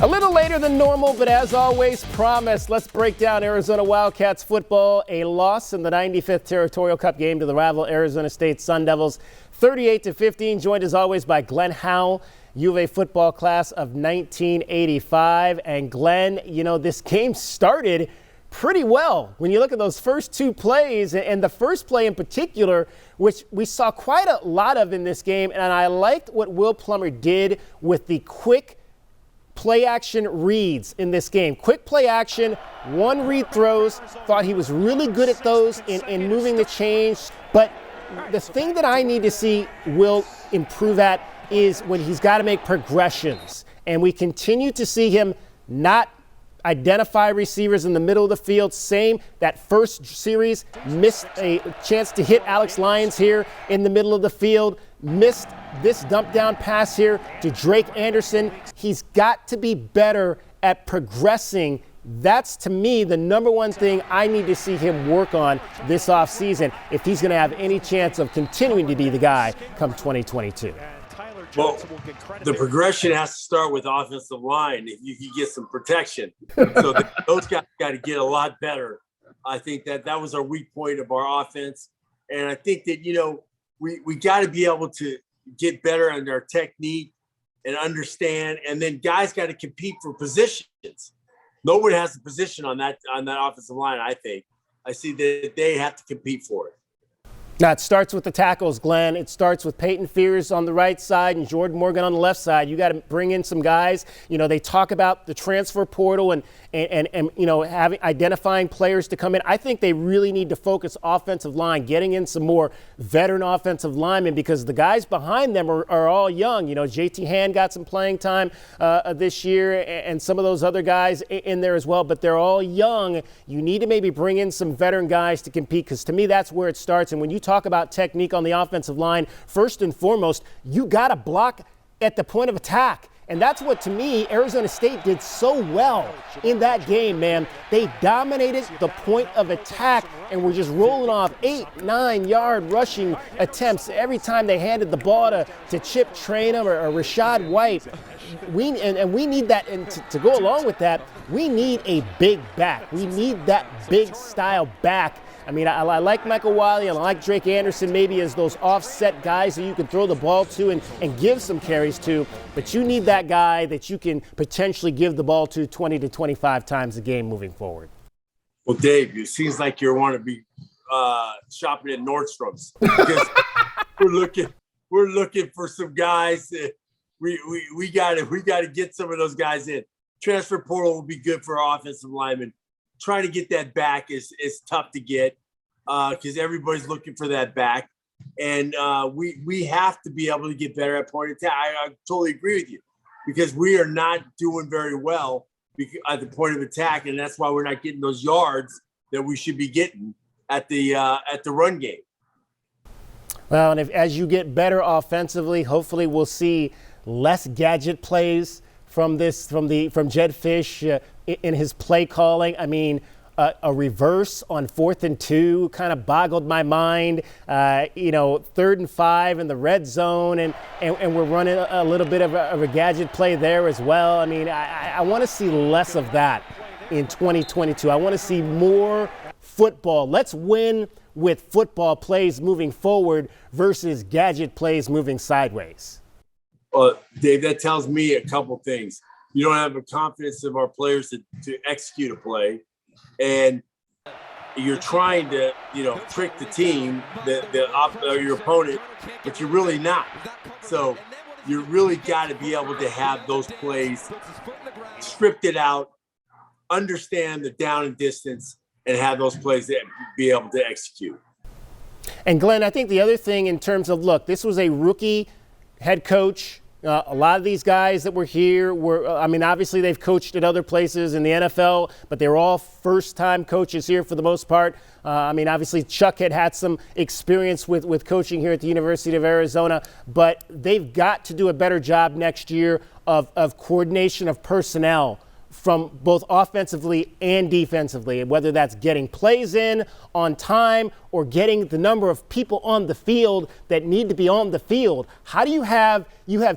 A little later than normal, but as always promised, let's break down Arizona Wildcats football. A loss in the 95th Territorial Cup game to the rival Arizona State Sun Devils, 38-15. Joined as always by Glenn Howell, U of A football class of 1985. And Glenn, you know, this game started pretty well when you look at those first two plays, and the first play in particular, which we saw quite a lot of in this game. And I liked what Will Plummer did with the quick play action reads in this game. Quick play action, one read throws. Thought he was really good at those in moving the change. But the thing that I need to see Will improve at is when he's got to make progressions. And we continue to see him not identify receivers in the middle of the field. Same, that first series, missed a chance to hit Alex Lyons here in the middle of the field. Missed this dump down pass here to Drake Anderson. He's got to be better at progressing. That's, to me, the number one thing I need to see him work on this offseason if he's going to have any chance of continuing to be the guy come 2022. Well, the progression has to start with offensive line if you can get some protection. So those guys got to get a lot better. I think that was our weak point of our offense. And I think that, you know, we got to be able to get better on our technique and understand. And then guys got to compete for positions. Nobody has a position on that offensive line, I think. I see that they have to compete for it. Now, it starts with the tackles, Glenn. It starts with Peyton Fears on the right side and Jordan Morgan on the left side. You got to bring in some guys. You know, they talk about the transfer portal and you know, identifying players to come in. I think they really need to focus offensive line, getting in some more veteran offensive linemen, because the guys behind them are all young. You know, JT Hand got some playing time this year, and some of those other guys in there as well, but they're all young. You need to maybe bring in some veteran guys to compete, because to me, that's where it starts. And when you talk about technique on the offensive line, first and foremost, you got to block at the point of attack. And that's what, to me, Arizona State did so well in that game, man. They dominated the point of attack and were just rolling off 8-9 yard rushing attempts every time they handed the ball to Chip Traynham or Rashad White. We need that, and to go along with that, we need a big back. We need that big style back. I mean, I like Michael Wiley and I like Drake Anderson maybe as those offset guys that you can throw the ball to and give some carries to, but you need that guy that you can potentially give the ball to 20 to 25 times a game moving forward. Well, Dave, it seems like you want to be shopping at Nordstrom's, because we're looking for some guys that we got to get some of those guys in. Transfer portal will be good for our offensive linemen. Trying to get that back is tough to get because everybody's looking for that back. And we have to be able to get better at point of attack. I totally agree with you, because we are not doing very well at the point of attack, and that's why we're not getting those yards that we should be getting at the run game. Well, and as you get better offensively, hopefully we'll see less gadget plays from Jed Fish in his play calling. I mean, a reverse on 4th and 2 kind of boggled my mind. You know, 3rd and 5 in the red zone, and we're running a little bit of a gadget play there as well. I mean, I want to see less of that in 2022. I want to see more football. Let's win with football plays moving forward versus gadget plays moving sideways. Well, Dave, that tells me a couple things. You don't have the confidence of our players to execute a play, and you're trying to, you know, trick the team, your opponent, but you're really not. So you really got to be able to have those plays scripted out, understand the down and distance, and have those plays that be able to execute. And Glenn, I think the other thing in terms of, look, this was a rookie head coach. A lot of these guys that were here I mean, obviously they've coached at other places in the NFL, but they were all first-time coaches here for the most part. I mean, obviously Chuck had some experience with coaching here at the University of Arizona, but they've got to do a better job next year of coordination of personnel from both offensively and defensively, whether that's getting plays in on time or getting the number of people on the field that need to be on the field. How do you have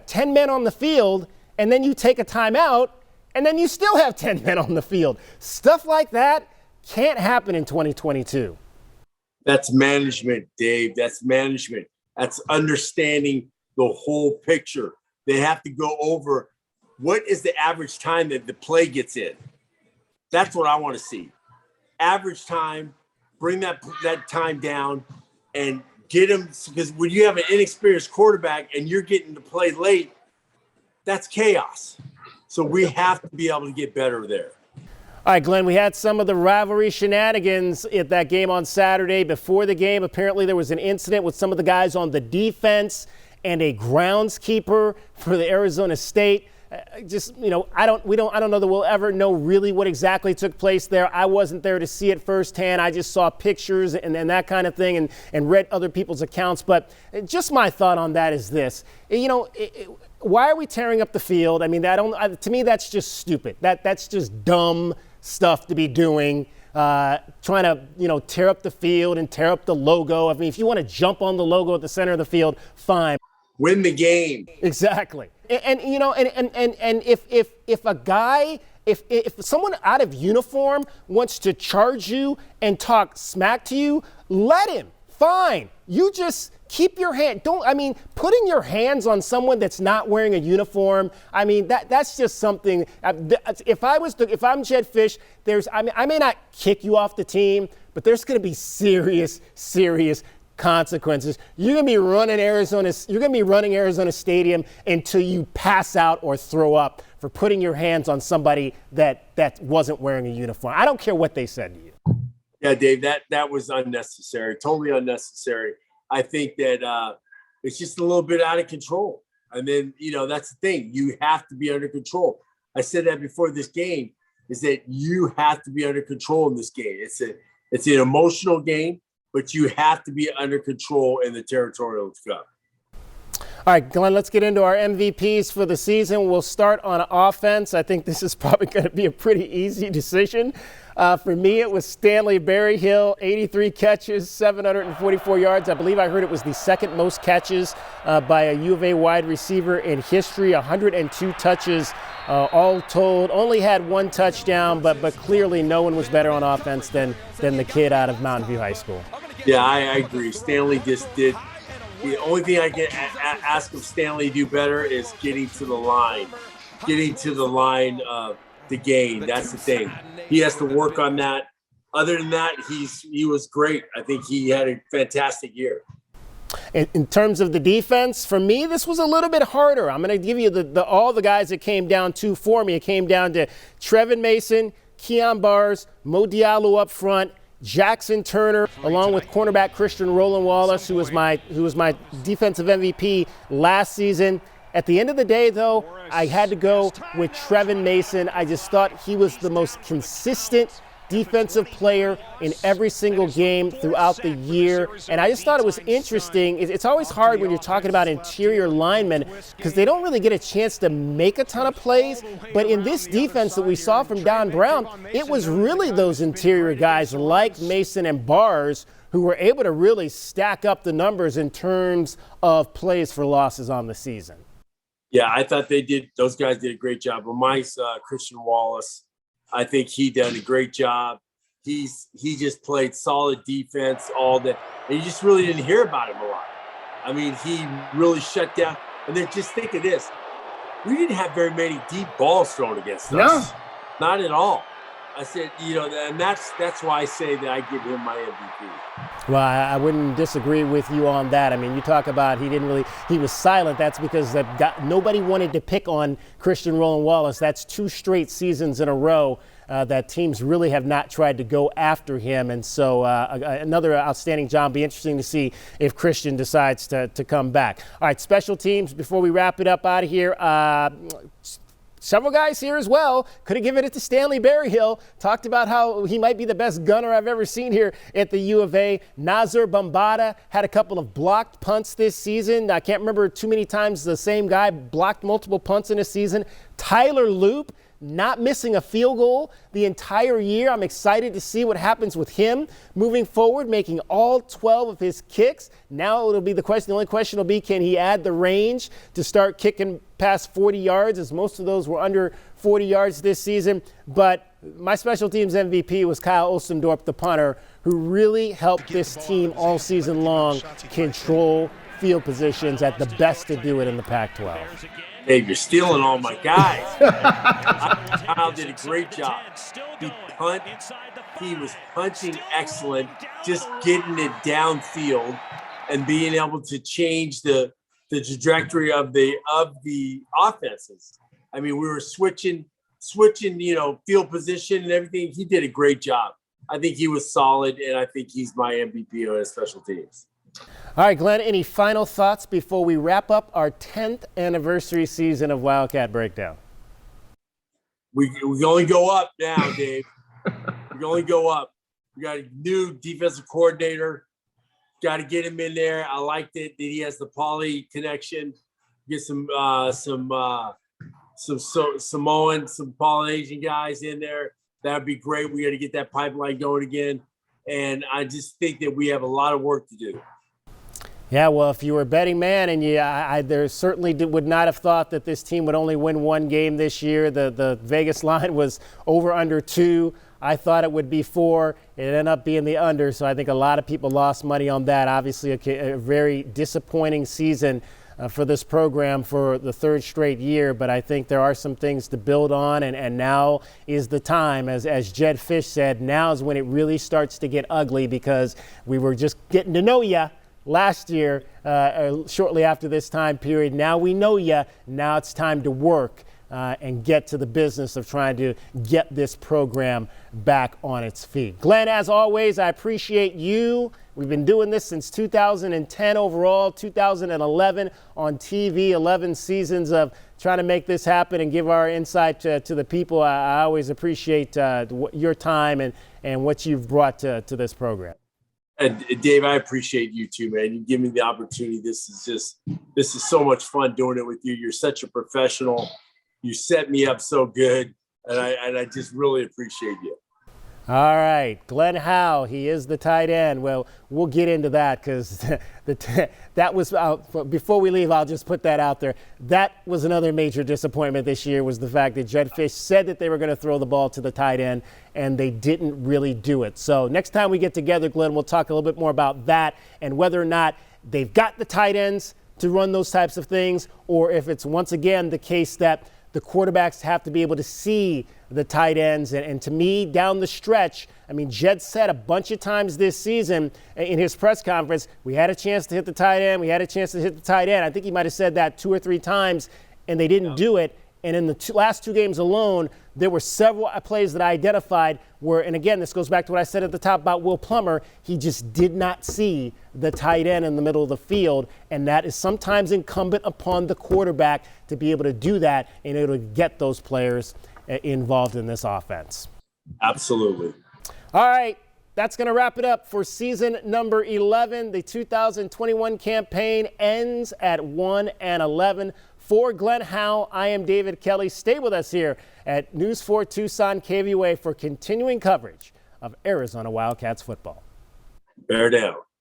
10 men on the field and then you take a timeout and then you still have 10 men on the field. Stuff like that can't happen in 2022. That's management, Dave. That's management. That's understanding the whole picture. They have to go over what is the average time that the play gets in. That's what I want to see. Average time, bring that time down and get them, because when you have an inexperienced quarterback and you're getting to play late, that's chaos. So we have to be able to get better there. All right, Glenn, we had some of the rivalry shenanigans at that game on Saturday. Before the game, apparently there was an incident with some of the guys on the defense and a groundskeeper for the Arizona State. I don't know that we'll ever know really what exactly took place there. I wasn't there to see it firsthand. I just saw pictures and that kind of thing and read other people's accounts. But just my thought on that is this. Why are we tearing up the field? I mean, to me, that's just stupid. That's just dumb stuff to be doing, trying to, tear up the field and tear up the logo. I mean, if you want to jump on the logo at the center of the field, fine. Win the game. Exactly. And if a guy, if someone out of uniform wants to charge you and talk smack to you, let him. Fine. You just keep your hand. Putting your hands on someone that's not wearing a uniform, that's just something. If I'm Jed Fish, I may not kick you off the team, but there's going to be serious consequences. You're going to be running Arizona Stadium until you pass out or throw up for putting your hands on somebody that wasn't wearing a uniform. I don't care what they said to you. Yeah, Dave, that was unnecessary, totally unnecessary. I think that it's just a little bit out of control. And then, that's the thing. You have to be under control. I said that before this game, is that you have to be under control in this game. It's an emotional game, but you have to be under control in the Territorial Cup. All right, Glenn, let's get into our MVPs for the season. We'll start on offense. I think this is probably going to be a pretty easy decision. For me, it was Stanley Berryhill, 83 catches, 744 yards. I believe I heard it was the second most catches by a U of A wide receiver in history, 102 touches all told. Only had one touchdown, but clearly no one was better on offense than the kid out of Mountain View High School. Yeah, I agree. Stanley just did. The only thing I can ask of Stanley to do better is getting to the line of the game. That's the thing. He has to work on that. Other than that, he was great. I think he had a fantastic year. In terms of the defense, for me, this was a little bit harder. I'm going to give you all the guys that came down to for me. It came down to Trevin Mason, Keon Bars, Mo Diallo up front, Jackson Turner, along with cornerback Christian Roland Wallace, who was my defensive MVP last season. At the end of the day, though, I had to go with Trevin Mason. I just thought he was the most consistent defensive player in every single game throughout the year. And I just thought it was interesting. It's always hard when you're talking about interior linemen because they don't really get a chance to make a ton of plays. But in this defense that we saw from Don Brown, it was really those interior guys like Mason and Bars who were able to really stack up the numbers in terms of plays for losses on the season. Yeah, I thought those guys did a great job. But Christian Wallace, I think he did a great job. He just played solid defense all day. And you just really didn't hear about him a lot. I mean, he really shut down. And then just think of this. We didn't have very many deep balls thrown against us. No. Not at all. I said, and that's why I say that I give him my MVP. Well, I wouldn't disagree with you on that. I mean, you talk about he was silent. That's because nobody wanted to pick on Christian Roland Wallace. That's 2 straight seasons in a row that teams really have not tried to go after him. And so another outstanding job. Be interesting to see if Christian decides to come back. All right, special teams, before we wrap it up out of here. Several guys here as well. Could have given it to Stanley Berryhill. Talked about how he might be the best gunner I've ever seen here at the U of A. Nazir Bambata had a couple of blocked punts this season. I can't remember too many times the same guy blocked multiple punts in a season. Tyler Loop not missing a field goal the entire year. I'm excited to see what happens with him moving forward, making all 12 of his kicks. Now it'll be the question. The only question will be, can he add the range to start kicking past 40 yards, as most of those were under 40 yards this season. But my special teams MVP was Kyle Ostendorp, the punter, who really helped this team all season long control field positions at the best to do it in the Pac-12. Dave, you're stealing all my guys. Kyle did a great job. He was punching excellent, just getting it downfield and being able to change the trajectory of the offenses. I mean, we were switching, field position and everything. He did a great job. I think he was solid, and I think he's my MVP on his special teams. All right, Glenn, any final thoughts before we wrap up our 10th anniversary season of Wildcat Breakdown? We can only go up now, Dave. We can only go up. We got a new defensive coordinator. Got to get him in there. I liked it that he has the Poly connection. Get some Samoan, some Polynesian guys in there. That'd be great. We got to get that pipeline going again. And I just think that we have a lot of work to do. Yeah, well, if you were a betting man, and there certainly would not have thought that this team would only win one game this year. The Vegas line was over under 2. I thought it would be 4. It ended up being the under, so I think a lot of people lost money on that. Obviously, a very disappointing season for this program for the 3rd straight year, but I think there are some things to build on, and now is the time, as Jed Fish said, now is when it really starts to get ugly, because we were just getting to know you last year, shortly after this time period. Now we know you. Now it's time to work and get to the business of trying to get this program back on its feet. Glenn, as always, I appreciate you. We've been doing this since 2010 overall, 2011 on TV, 11 seasons of trying to make this happen and give our insight to the people. I always appreciate your time and what you've brought to this program. And Dave, I appreciate you too, man. You give me the opportunity. This is so much fun doing it with you. You're such a professional. You set me up so good, and I just really appreciate you. All right, Glenn Howell, he is the tight end. Well, we'll get into that, because that was before we leave. I'll just put that out there. That was another major disappointment this year, was the fact that Jed Fish said that they were going to throw the ball to the tight end, and they didn't really do it. So next time we get together, Glenn, we'll talk a little bit more about that and whether or not they've got the tight ends to run those types of things, or if it's once again the case that the quarterbacks have to be able to see the tight ends. And to me, down the stretch, I mean, Jed said a bunch of times this season in his press conference, we had a chance to hit the tight end. We had a chance to hit the tight end. I think he might have said that 2 or 3 times, and they didn't do it. And in the last 2 games alone, there were several plays that I identified where, and again, this goes back to what I said at the top about Will Plummer, he just did not see the tight end in the middle of the field, and that is sometimes incumbent upon the quarterback to be able to do that and able to get those players involved in this offense. Absolutely. All right. That's going to wrap it up for season number 11. The 2021 campaign ends at 1-11. For Glenn Howell, I am David Kelly. Stay with us here at News 4 Tucson KVOA for continuing coverage of Arizona Wildcats football. Bear down.